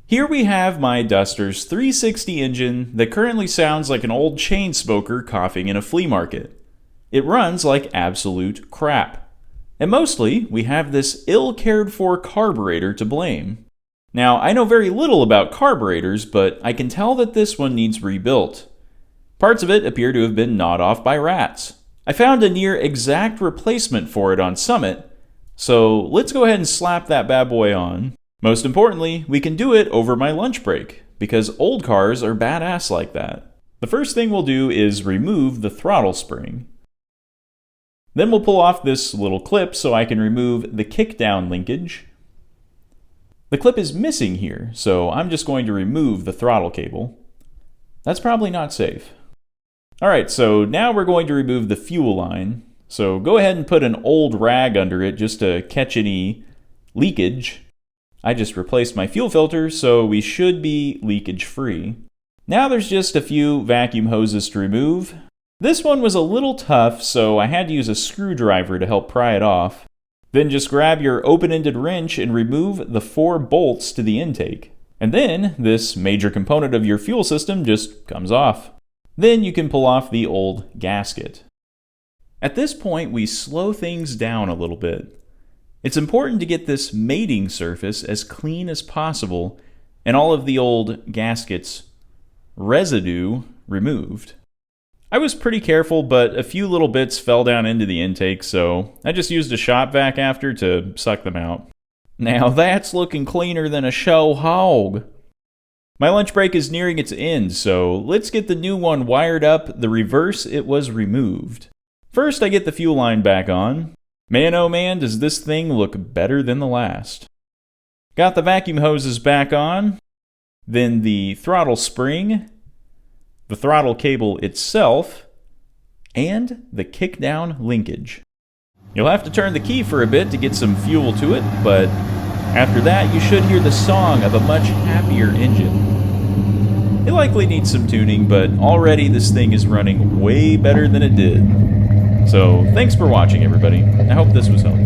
Here we have my Duster's 360 engine that currently sounds like an old chain smoker coughing in a flea market. It runs like absolute crap. And mostly, we have this ill-cared-for carburetor to blame. Now, I know very little about carburetors, but I can tell that this one needs rebuilt. Parts of it appear to have been gnawed off by rats. I found a near exact replacement for it on Summit, so let's go ahead and slap that bad boy on. Most importantly, we can do it over my lunch break, because old cars are badass like that. The first thing we'll do is remove the throttle spring. Then we'll pull off this little clip so I can remove the kickdown linkage. The clip is missing here, so I'm just going to remove the throttle cable. That's probably not safe. Alright, so now we're going to remove the fuel line. So go ahead and put an old rag under it just to catch any leakage. I just replaced my fuel filter, so we should be leakage free. Now there's just a few vacuum hoses to remove. This one was a little tough, so I had to use a screwdriver to help pry it off. Then just grab your open-ended wrench and remove the 4 bolts to the intake. And then this major component of your fuel system just comes off. Then you can pull off the old gasket. At this point, we slow things down a little bit. It's important to get this mating surface as clean as possible and all of the old gasket's residue removed. I was pretty careful, but a few little bits fell down into the intake, so I just used a shop vac after to suck them out. Now that's looking cleaner than a show hog. My lunch break is nearing its end, so let's get the new one wired up the reverse it was removed. First, I get the fuel line back on. Man, oh man, does this thing look better than the last. Got the vacuum hoses back on, then the throttle spring, the throttle cable itself, and the kickdown linkage. You'll have to turn the key for a bit to get some fuel to it, but after that you should hear the song of a much happier engine. It likely needs some tuning, but already this thing is running way better than it did. So, thanks for watching, everybody. I hope this was helpful.